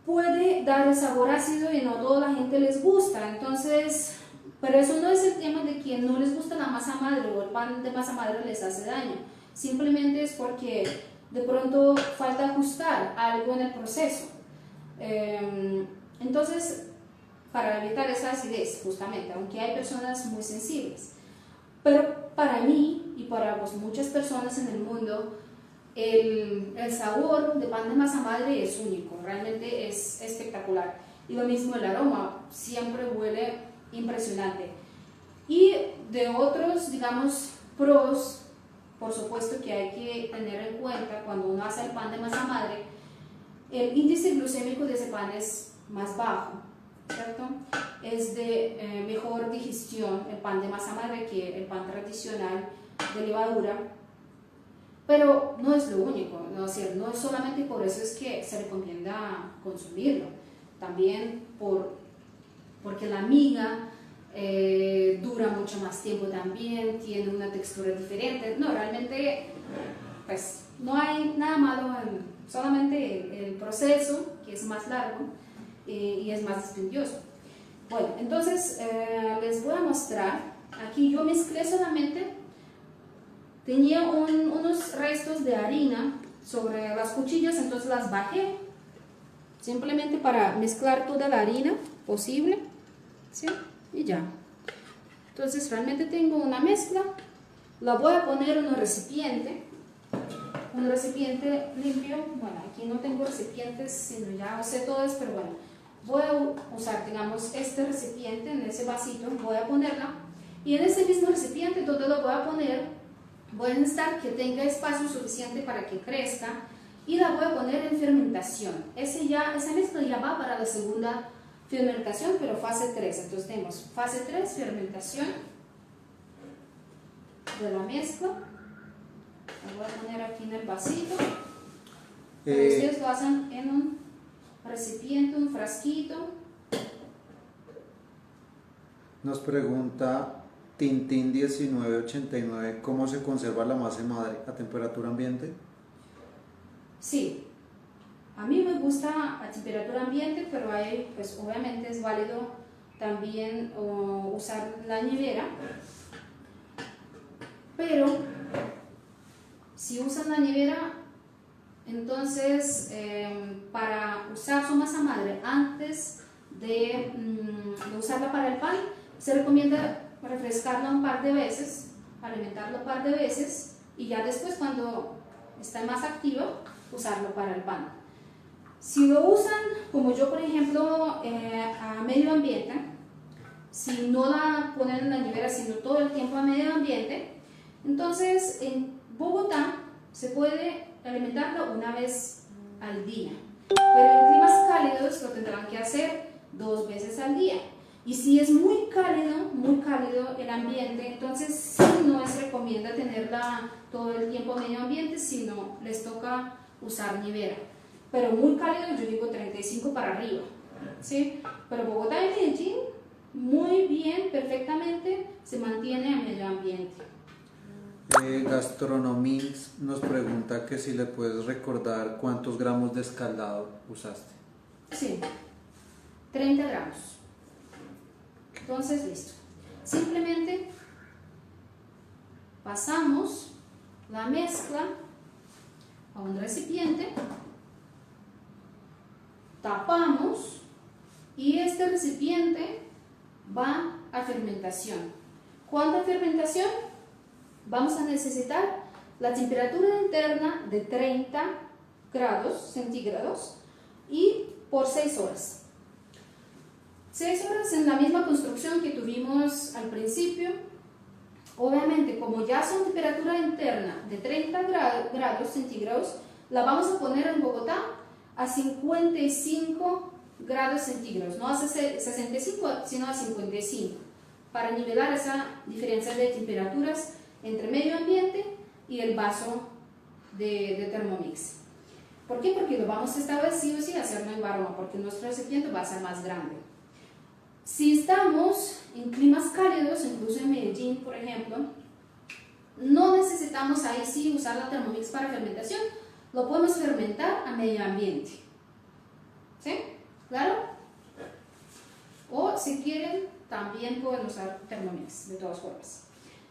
puede dar el sabor ácido y no a toda la gente les gusta. Entonces, pero eso no es el tema de que no les gusta la masa madre o el pan de masa madre les hace daño, simplemente es porque de pronto falta ajustar algo en el proceso. Entonces, para evitar esa acidez, justamente, aunque hay personas muy sensibles, pero para mí y para pues, muchas personas en el mundo, el sabor de pan de masa madre es único, realmente es espectacular. Y lo mismo el aroma, siempre huele impresionante. Y de otros, digamos, pros, por supuesto que hay que tener en cuenta cuando uno hace el pan de masa madre, el índice glucémico de ese pan es más bajo, ¿cierto? Es de mejor digestión el pan de masa madre que el pan tradicional de levadura, pero no es lo único, ¿no? O sea, no es solamente por eso es que se recomienda consumirlo, también porque la miga dura mucho más tiempo también, tiene una textura diferente. No, realmente pues no hay nada malo, solamente el proceso, que es más largo y es más dispendioso. Bueno, entonces les voy a mostrar. Aquí yo mezclé solamente, tenía unos restos de harina sobre las cuchillas, entonces las bajé simplemente para mezclar toda la harina posible, ¿sí? Y ya. Entonces realmente tengo una mezcla, la voy a poner en un recipiente limpio. Bueno, aquí no tengo recipientes, sino ya usé todos, pero bueno, voy a usar, digamos, este recipiente, en ese vasito voy a ponerla, y en ese mismo recipiente donde lo voy a poner, voy a necesitar que tenga espacio suficiente para que crezca, y la voy a poner en fermentación. Esa mezcla ya va para la segunda fermentación, pero fase 3. Entonces tenemos fase 3, fermentación de la mezcla. La voy a poner aquí en el vasito. Pero ustedes lo hacen en un recipiente, un frasquito. Nos pregunta Tintín 1989, ¿cómo se conserva la masa madre a temperatura ambiente? Sí, a mí me gusta a temperatura ambiente, pero ahí pues obviamente es válido también usar la nevera. Pero si usan la nevera, entonces para usar su masa madre antes de usarla para el pan, se recomienda refrescarla un par de veces, alimentarla un par de veces, y ya después, cuando está más activo, usarlo para el pan. Si lo usan, como yo por ejemplo, a medio ambiente, si no la ponen en la nevera, sino todo el tiempo a medio ambiente, entonces en Bogotá se puede alimentarlo una vez al día, pero en climas cálidos lo tendrán que hacer 2 veces al día. Y si es muy cálido el ambiente, entonces sí no es recomienda tenerla todo el tiempo a medio ambiente, sino les toca usar nevera. Pero muy cálido, yo digo 35 para arriba, ¿sí? Pero Bogotá y Medellín, muy bien, perfectamente, se mantiene a medio ambiente. Gastronomix nos pregunta que si le puedes recordar cuántos gramos de escaldado usaste. Sí, 30 gramos. Entonces, listo. Simplemente pasamos la mezcla a un recipiente, tapamos, y este recipiente va a fermentación. ¿Cuánta fermentación? Vamos a necesitar la temperatura interna de 30 grados centígrados y por 6 horas. 6 horas en la misma construcción que tuvimos al principio. Obviamente, como ya son temperatura interna de 30 grados centígrados, la vamos a poner en Bogotá a 55 grados centígrados, no a 65, sino a 55, para nivelar esa diferencia de temperaturas entre medio ambiente y el vaso de Thermomix. ¿Por qué? Porque lo vamos a esta vez sí o sí a hacerlo en varoma, porque nuestro recipiente va a ser más grande. Si estamos en climas cálidos, incluso en Medellín, por ejemplo, no necesitamos ahí sí usar la Thermomix para fermentación, lo podemos fermentar a medio ambiente. ¿Sí? ¿Claro? O si quieren, también pueden usar Thermomix, de todas formas.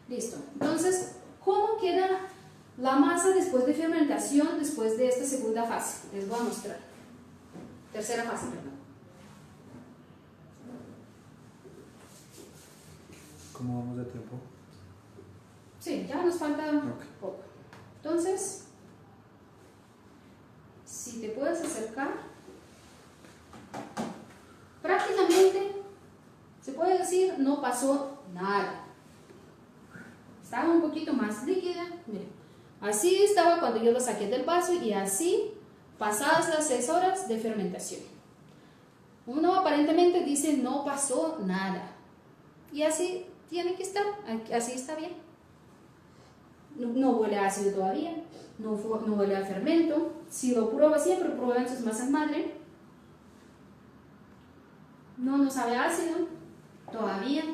Listo. Entonces, ¿cómo queda la masa después de fermentación, después de esta segunda fase? Les voy a mostrar. Tercera fase, perdón. ¿Cómo vamos de tiempo? Sí, ya nos falta poco. Entonces, si te puedes acercar, prácticamente se puede decir no pasó nada. Estaba un poquito más líquida, miren, así estaba cuando yo lo saqué del vaso, y así pasadas las 6 horas de fermentación. Uno aparentemente dice no pasó nada, y así tiene que estar, así está bien. No huele a ácido todavía, no huele a fermento. Si lo prueba, siempre prueban sus masas madre. No sabe ácido todavía,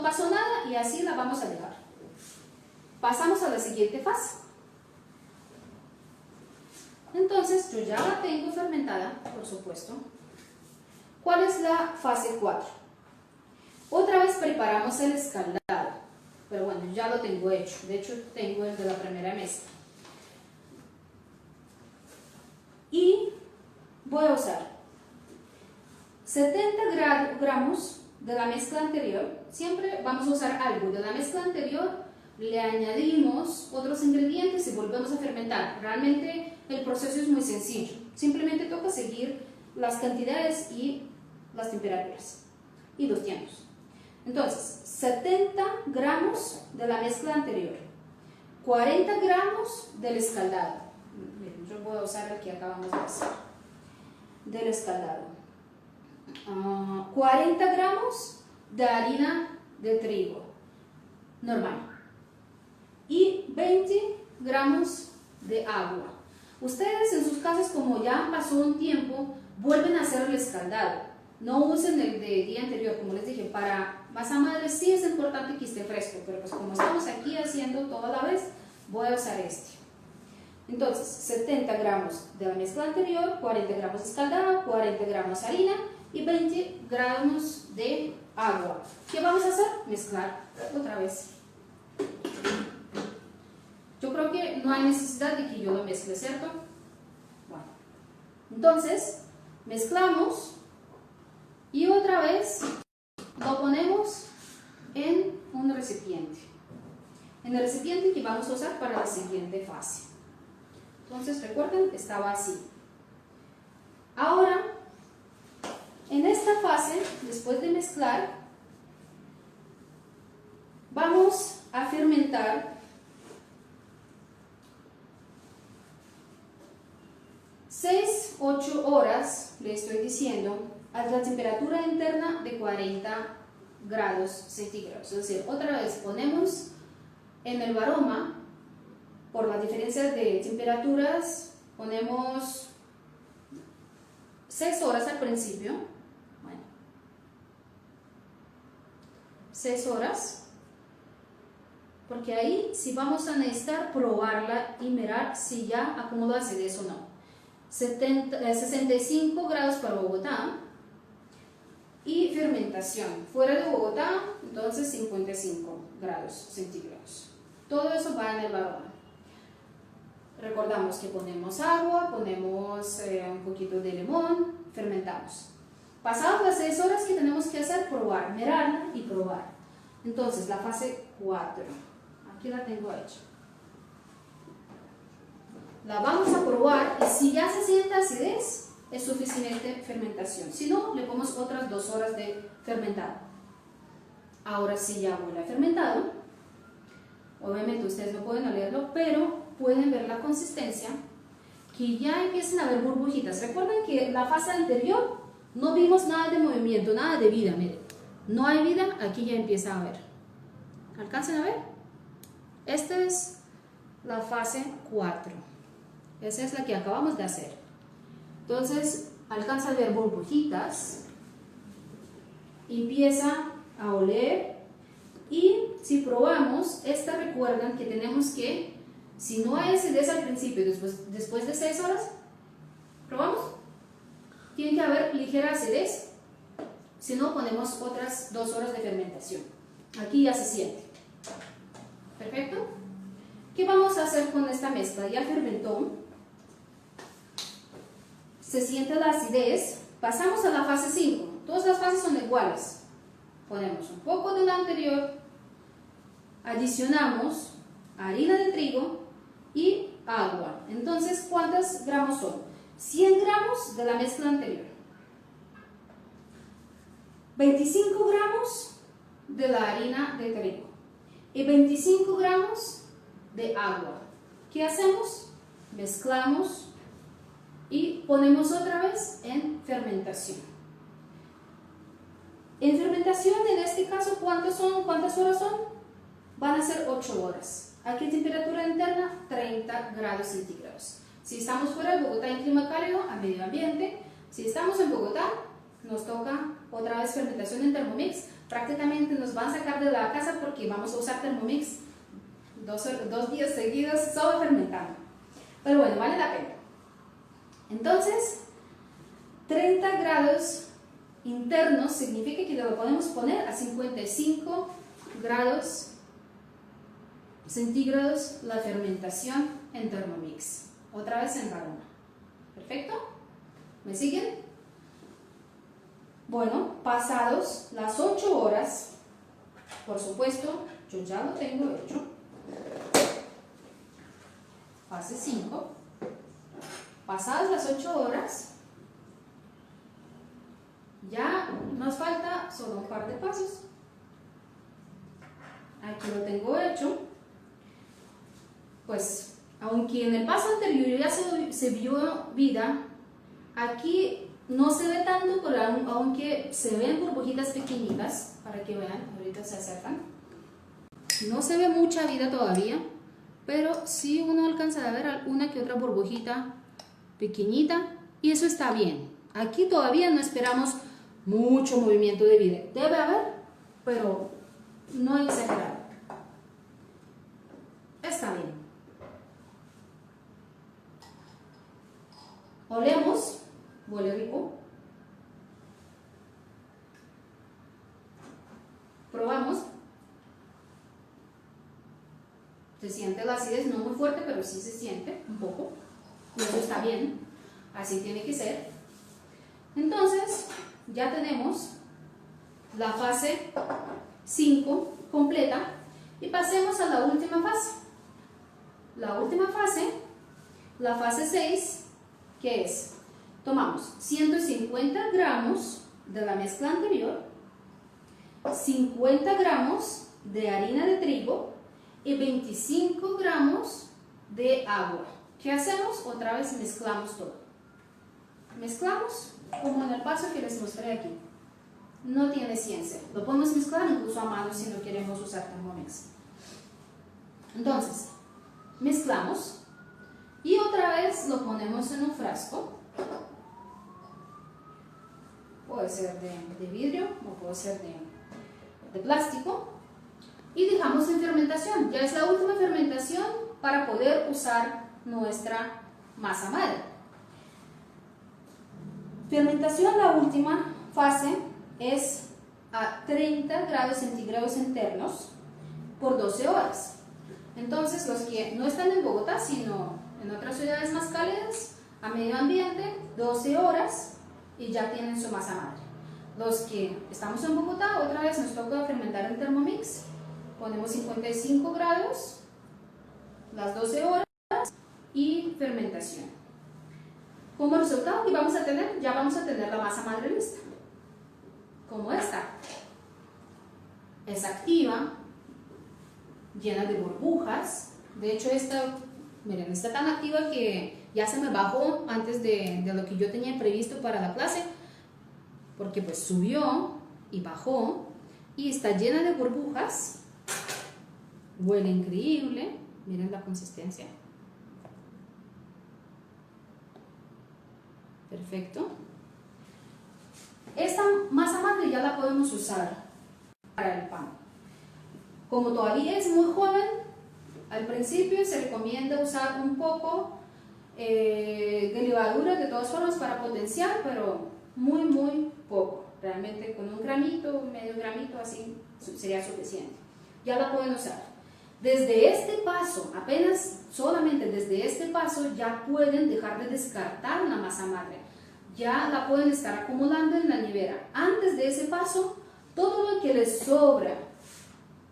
no pasó nada y así la vamos a dejar. Pasamos a la siguiente fase. Entonces, yo ya la tengo fermentada, por supuesto. ¿Cuál es la fase 4? Otra vez preparamos el escaldado, pero bueno, ya lo tengo hecho. De hecho, tengo el de la primera mezcla. Y voy a usar 70 gramos de la mezcla anterior. Siempre vamos a usar algo de la mezcla anterior, le añadimos otros ingredientes y volvemos a fermentar. Realmente el proceso es muy sencillo. Simplemente toca seguir las cantidades y las temperaturas y los tiempos. Entonces, 70 gramos de la mezcla anterior, 40 gramos del escaldado. Miren, yo voy a usar el que acabamos de hacer, del escaldado. 40 gramos de harina de trigo normal y 20 gramos de agua. Ustedes en sus casas, como ya pasó un tiempo, vuelven a hacer el escaldado. No usen el de día anterior, como les dije. Para masa madre sí es importante que esté fresco, pero pues como estamos aquí haciendo todo a la vez, voy a usar este. Entonces, 70 gramos de la mezcla anterior, 40 gramos de escaldado, 40 gramos de harina y 20 gramos de agua. ¿Qué vamos a hacer? Mezclar otra vez. Yo creo que no hay necesidad de que yo lo mezcle, ¿cierto? Bueno, entonces mezclamos y otra vez lo ponemos en un recipiente. En el recipiente que vamos a usar para la siguiente fase. Entonces, recuerden, estaba así. Ahora, en esta fase, después de mezclar, vamos a fermentar 6-8 horas, le estoy diciendo, a la temperatura interna de 40 grados centígrados. Es decir, otra vez ponemos en el varoma, por la diferencia de temperaturas, ponemos 6 horas al principio. Bueno, 6 horas, porque ahí sí vamos a necesitar probarla y mirar si ya acumuló acidez o no. 65 grados para Bogotá y fermentación fuera de Bogotá, entonces 55 grados centígrados. Todo eso va en el varoma. Recordamos que ponemos agua, ponemos un poquito de limón, fermentamos. Pasadas las 6 horas, que tenemos que hacer? Probar, mirarla y probar. Entonces, la fase 4, aquí la tengo hecha. La vamos a probar y si ya se siente acidez, es suficiente fermentación. Si no, le ponemos otras 2 horas de fermentado. Ahora sí ya huele a fermentado. Obviamente ustedes no pueden olerlo, pero pueden ver la consistencia, que ya empiezan a ver burbujitas. Recuerden que la fase anterior no vimos nada de movimiento, nada de vida. Miren, no hay vida, aquí ya empieza a ver. ¿Alcanzan a ver? Esta es la fase 4. Esa es la que acabamos de hacer. Entonces, alcanza a ver burbujitas, empieza a oler. Y si probamos, esta, recuerdan que tenemos que, si no hay acidez al principio, después de 6 horas, probamos, tiene que haber ligera acidez, si no ponemos otras 2 horas de fermentación. Aquí ya se siente. Perfecto. ¿Qué vamos a hacer con esta mezcla? Ya fermentó, se siente la acidez, pasamos a la fase 5. Todas las fases son iguales. Ponemos un poco de la anterior, adicionamos harina de trigo y agua. Entonces, ¿cuántos gramos son? 100 gramos de la mezcla anterior, 25 gramos de la harina de trigo y 25 gramos de agua. ¿Qué hacemos? Mezclamos y ponemos otra vez en fermentación. En fermentación, en este caso, ¿cuántas horas son? Van a ser 8 horas. ¿A qué temperatura interna? 30 grados centígrados. Si estamos fuera de Bogotá en clima cálido, a medio ambiente. Si estamos en Bogotá, nos toca otra vez fermentación en Thermomix prácticamente nos van a sacar de la casa porque vamos a usar Thermomix 2 días seguidos solo fermentando. Pero bueno, vale la pena. Entonces, 30 grados internos significa que lo podemos poner a 55 grados centígrados la fermentación en Thermomix. Otra vez en Varona. ¿Perfecto? ¿Me siguen? Bueno, pasados las 8 horas, por supuesto, yo ya lo tengo hecho. Fase 5. Pasadas las 8 horas, ya nos falta solo un par de pasos. Aquí lo tengo hecho. Pues, aunque en el paso anterior ya se vio vida, aquí no se ve tanto, pero aunque se ven burbujitas pequeñitas, para que vean, ahorita se acercan. No se ve mucha vida todavía, pero sí uno alcanza a ver una que otra burbujita pequeñita, y eso está bien. Aquí todavía no esperamos mucho movimiento de vida. Debe haber, pero no exagerado. Está bien. Olemos, huele rico. Probamos. Se siente la acidez, no muy fuerte, pero sí se siente un poco. Y eso está bien. Así tiene que ser. Entonces, ya tenemos la fase 5 completa y pasemos a la última fase. La última fase, la fase 6, ¿qué es? Tomamos 150 gramos de la mezcla anterior, 50 gramos de harina de trigo y 25 gramos de agua. ¿Qué hacemos? Otra vez mezclamos todo. Mezclamos como en el paso que les mostré aquí. No tiene ciencia. Lo podemos mezclar incluso a mano si no queremos usar Thermomix. Entonces, mezclamos y otra vez lo ponemos en un frasco. Puede ser de vidrio o puede ser de plástico. Y dejamos en fermentación. Ya es la última fermentación para poder usar nuestra masa madre. Fermentación, la última fase, es a 30 grados centígrados internos por 12 horas. Entonces, los que no están en Bogotá, sino en otras ciudades más cálidas, a medio ambiente, 12 horas y ya tienen su masa madre. Los que estamos en Bogotá, otra vez nos toca fermentar en Thermomix. Ponemos 55 grados, las 12 horas y fermentación. Como resultado, ¿qué vamos a tener? Ya vamos a tener la masa madre lista. Como esta. Es activa, llena de burbujas. De hecho, esta, miren, está tan activa que ya se me bajó antes de lo que yo tenía previsto para la clase, porque pues subió y bajó y está llena de burbujas. Huele increíble. Miren la consistencia. Perfecto. Esta masa madre ya la podemos usar para el pan. Como todavía es muy joven, al principio se recomienda usar un poco de levadura de todas formas para potenciar, pero muy poco. Realmente con un gramito, medio gramito, así sería suficiente. Ya la pueden usar. Desde este paso, apenas solamente desde este paso, ya pueden dejar de descartar la masa madre. Ya la pueden estar acumulando en la nevera. Antes de ese paso, todo lo que les sobra,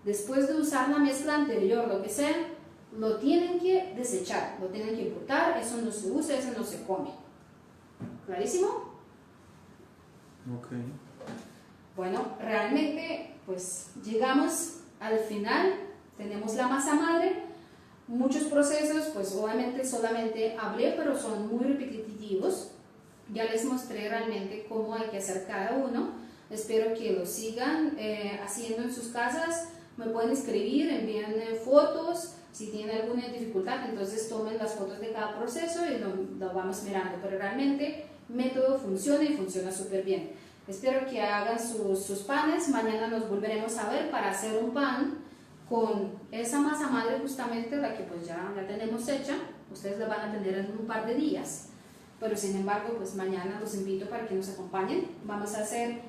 después de usar la mezcla anterior, lo que sea, lo tienen que desechar, lo tienen que botar, eso no se usa, eso no se come. ¿Clarísimo? Ok. Bueno, realmente, pues llegamos al final. Tenemos la masa madre, muchos procesos, pues obviamente solamente hablé, pero son muy repetitivos. Ya les mostré realmente cómo hay que hacer cada uno. Espero que lo sigan haciendo en sus casas. Me pueden escribir, envíen fotos. Si tienen alguna dificultad, entonces tomen las fotos de cada proceso y lo vamos mirando. Pero realmente el método funciona y funciona súper bien. Espero que hagan sus panes. Mañana nos volveremos a ver para hacer un pan con esa masa madre, justamente la que pues ya tenemos hecha. Ustedes la van a tener en un par de días, pero sin embargo pues mañana los invito para que nos acompañen. Vamos a hacer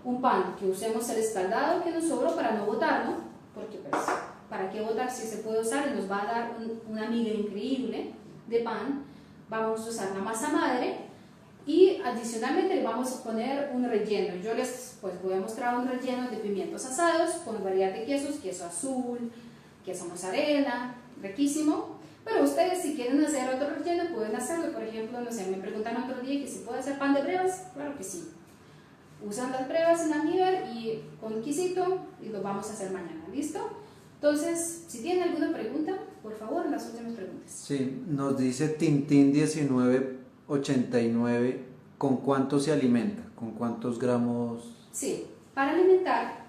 un pan que usemos el escaldado que nos sobró para no botarlo, porque pues para qué botar si se puede usar y nos va a dar una miga increíble de pan. Vamos a usar la masa madre y adicionalmente le vamos a poner un relleno. Yo les pues voy a mostrar un relleno de pimientos asados con variedad de quesos, queso azul, queso mozzarella, riquísimo. Pero ustedes si quieren hacer otro relleno pueden hacerlo. Por ejemplo, no sé, me preguntaron otro día que si puede hacer pan de brevas. Claro que sí. Usan las brevas en almíbar y con quesito y lo vamos a hacer mañana. ¿Listo? Entonces, si tienen alguna pregunta, por favor, las últimas preguntas. Sí, nos dice Tintín 1989, ¿con cuánto se alimenta? ¿Con cuántos gramos? Sí, para alimentar,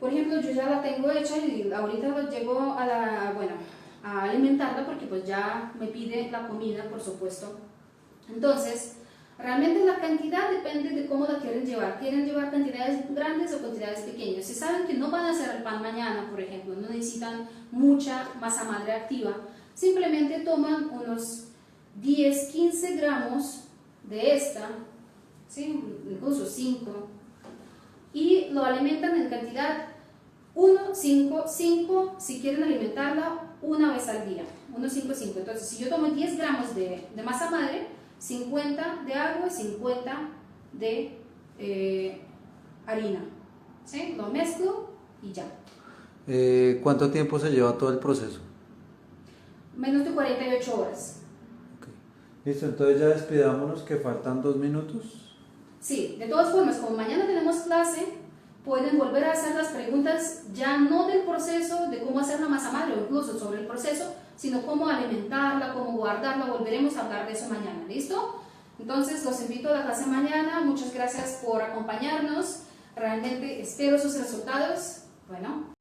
por ejemplo, yo ya la tengo hecha y ahorita llego a alimentarla porque pues ya me pide la comida, por supuesto. Entonces, realmente la cantidad depende de cómo la quieren llevar. ¿Quieren llevar cantidades grandes o cantidades pequeñas? Si saben que no van a hacer el pan mañana, por ejemplo, no necesitan mucha masa madre activa, simplemente toman unos 10-15 gramos de esta, ¿sí? Incluso 5, y lo alimentan en cantidad 5 si quieren alimentarla una vez al día, 5. Entonces, si yo tomo 10 gramos de masa madre, 50 de agua y 50 de harina, ¿sí? Lo mezclo y ya. ¿Cuánto tiempo se lleva todo el proceso? Menos de 48 horas. Okay. Listo, entonces ya despidámonos que faltan 2 minutos. Sí, de todas formas, como mañana tenemos clase, pueden volver a hacer las preguntas ya no del proceso, de cómo hacer la masa madre o incluso sobre el proceso, sino cómo alimentarla, cómo guardarla. Volveremos a hablar de eso mañana, ¿listo? Entonces los invito a la clase mañana. Muchas gracias por acompañarnos. Realmente espero sus resultados. Bueno,